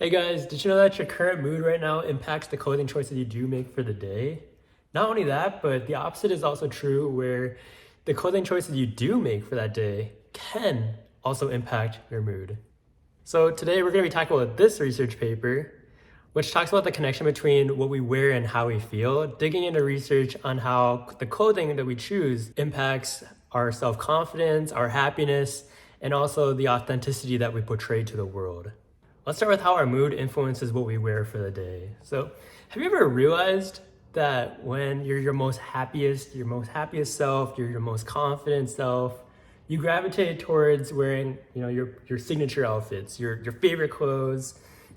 Hey guys, did you know that your current mood right now impacts the clothing choices you do make for the day? Not only that, but the opposite is also true where the clothing choices you do make for that day can also impact your mood. So today we're going to be talking about this research paper, which talks about the connection between what we wear and how we feel, digging into research on how the clothing that we choose impacts our self-confidence, our happiness, and also the authenticity that we portray to the world. Let's start with how our mood influences what we wear for the day. So, have you ever realized that when you're your most happiest self, you're your most confident self, you gravitate towards wearing, your signature outfits, your favorite clothes,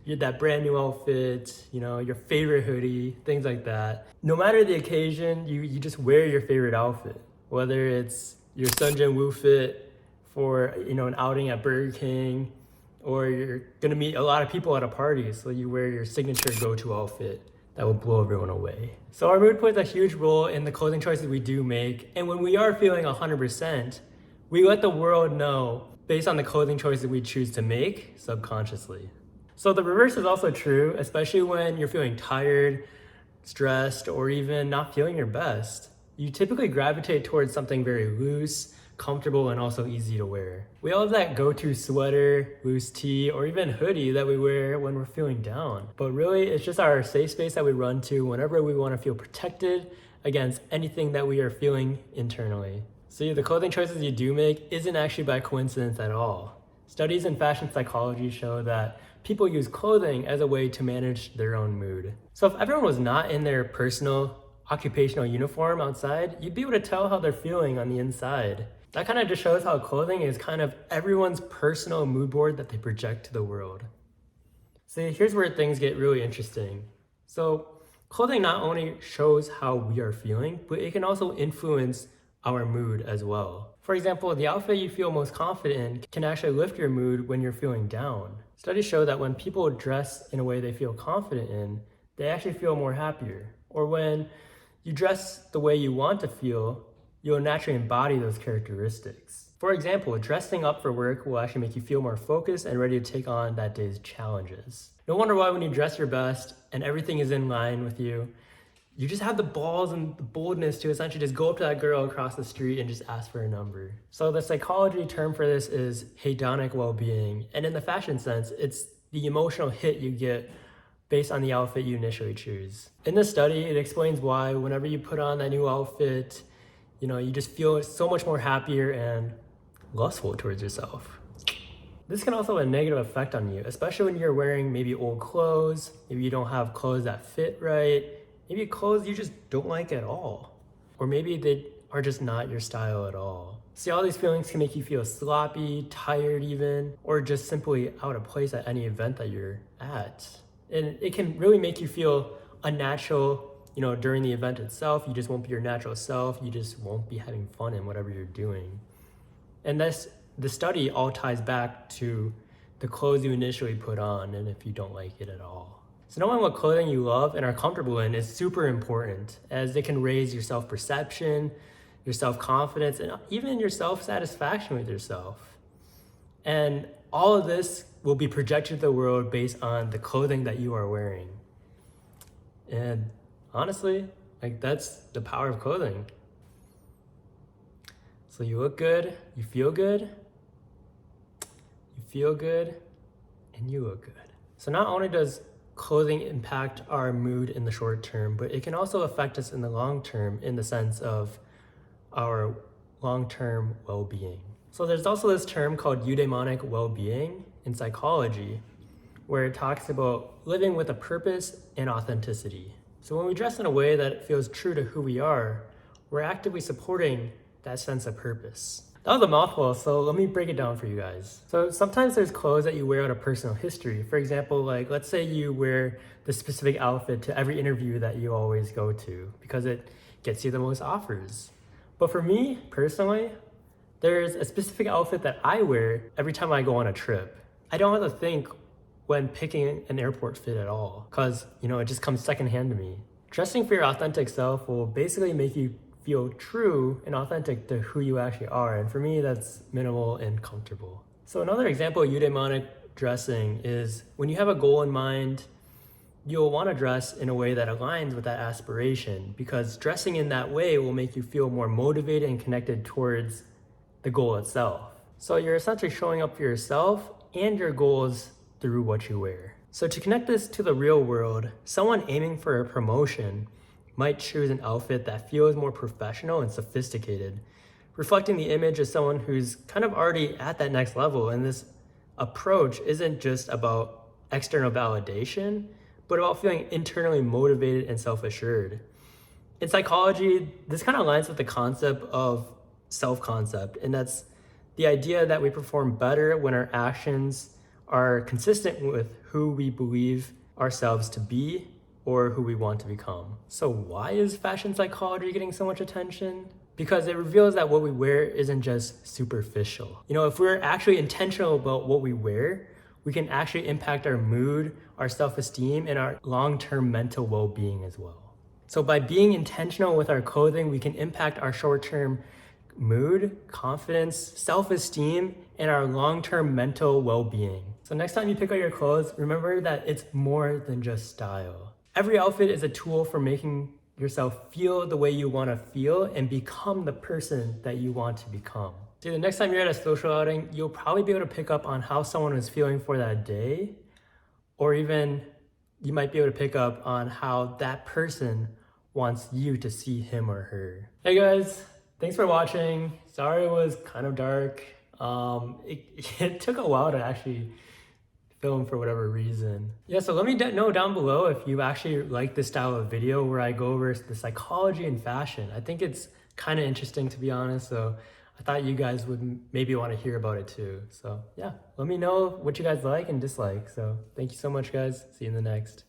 that brand new outfit, your favorite hoodie, things like that. No matter the occasion, you just wear your favorite outfit, whether it's your Sunjin Woo fit for, an outing at Burger King, or you're gonna meet a lot of people at a party, so you wear your signature go-to outfit that will blow everyone away. So our mood plays a huge role in the clothing choices we do make, and when we are feeling 100%, we let the world know based on the clothing choices we choose to make subconsciously. So the reverse is also true, especially when you're feeling tired, stressed, or even not feeling your best. You typically gravitate towards something very loose, comfortable, and also easy to wear. We all have that go-to sweater, loose tee, or even hoodie that we wear when we're feeling down. But really, it's just our safe space that we run to whenever we want to feel protected against anything that we are feeling internally. See, the clothing choices you do make isn't actually by coincidence at all. Studies in fashion psychology show that people use clothing as a way to manage their own mood. So if everyone was not in their personal occupational uniform outside, you'd be able to tell how they're feeling on the inside. That kind of just shows how clothing is kind of everyone's personal mood board that they project to the world. See, here's where things get really interesting. So clothing not only shows how we are feeling, but it can also influence our mood as well. For example, the outfit you feel most confident in can actually lift your mood when you're feeling down. Studies show that when people dress in a way they feel confident in, they actually feel more happier. Or when you dress the way you want to feel, you'll naturally embody those characteristics. For example, dressing up for work will actually make you feel more focused and ready to take on that day's challenges. No wonder why when you dress your best and everything is in line with you, you just have the balls and the boldness to essentially just go up to that girl across the street and just ask for a number. So the psychology term for this is hedonic well-being. And in the fashion sense, it's the emotional hit you get based on the outfit you initially choose. In this study, it explains why whenever you put on that new outfit, you just feel so much more happier and lustful towards yourself. This can also have a negative effect on you, especially when you're wearing maybe old clothes, maybe you don't have clothes that fit right, maybe clothes you just don't like at all, or maybe they are just not your style at all. See, all these feelings can make you feel sloppy, tired even, or just simply out of place at any event that you're at. And it can really make you feel unnatural, during the event itself. You just won't be your natural self. You just won't be having fun in whatever you're doing. And the study all ties back to the clothes you initially put on and if you don't like it at all. So knowing what clothing you love and are comfortable in is super important, as it can raise your self-perception, your self-confidence, and even your self-satisfaction with yourself. And all of this will be projected to the world based on the clothing that you are wearing. And honestly, that's the power of clothing. So you look good, you feel good, and you look good. So not only does clothing impact our mood in the short term, but it can also affect us in the long term in the sense of our long-term well-being. So there's also this term called eudaimonic well-being in psychology, where it talks about living with a purpose and authenticity. So when we dress in a way that feels true to who we are, we're actively supporting that sense of purpose. That was a mouthful, so let me break it down for you guys. So sometimes there's clothes that you wear out of personal history. For example, let's say you wear the specific outfit to every interview that you always go to because it gets you the most offers. But for me, personally, there's a specific outfit that I wear every time I go on a trip. I don't have to think when picking an airport fit at all, because it just comes secondhand to me. Dressing for your authentic self will basically make you feel true and authentic to who you actually are, and for me that's minimal and comfortable. So another example of eudaimonic dressing is when you have a goal in mind, you'll want to dress in a way that aligns with that aspiration, because dressing in that way will make you feel more motivated and connected towards the goal itself. So you're essentially showing up for yourself and your goals through what you wear. So to connect this to the real world, someone aiming for a promotion might choose an outfit that feels more professional and sophisticated, reflecting the image of someone who's kind of already at that next level. And this approach isn't just about external validation, but about feeling internally motivated and self-assured. In psychology, this kind of aligns with the concept of self-concept, and that's the idea that we perform better when our actions are consistent with who we believe ourselves to be or who we want to become. So why is fashion psychology getting so much attention? Because it reveals that what we wear isn't just superficial. You know, if we're actually intentional about what we wear, we can actually impact our mood, our self-esteem, and our long-term mental well-being as well. So by being intentional with our clothing, we can impact our short-term mood, confidence, self-esteem, and our long-term mental well-being. So next time you pick out your clothes, remember that it's more than just style. Every outfit is a tool for making yourself feel the way you want to feel and become the person that you want to become. So the next time you're at a social outing, you'll probably be able to pick up on how someone is feeling for that day, or even you might be able to pick up on how that person wants you to see him or her. Hey guys, thanks for watching. Sorry it was kind of dark. It took a while to actually film for whatever reason. Yeah, so let me know down below if you actually like this style of video where I go over the psychology in fashion. I think it's kind of interesting, to be honest, so I thought you guys would maybe want to hear about it too. So yeah, let me know what you guys like and dislike. So thank you so much, guys. See you in the next.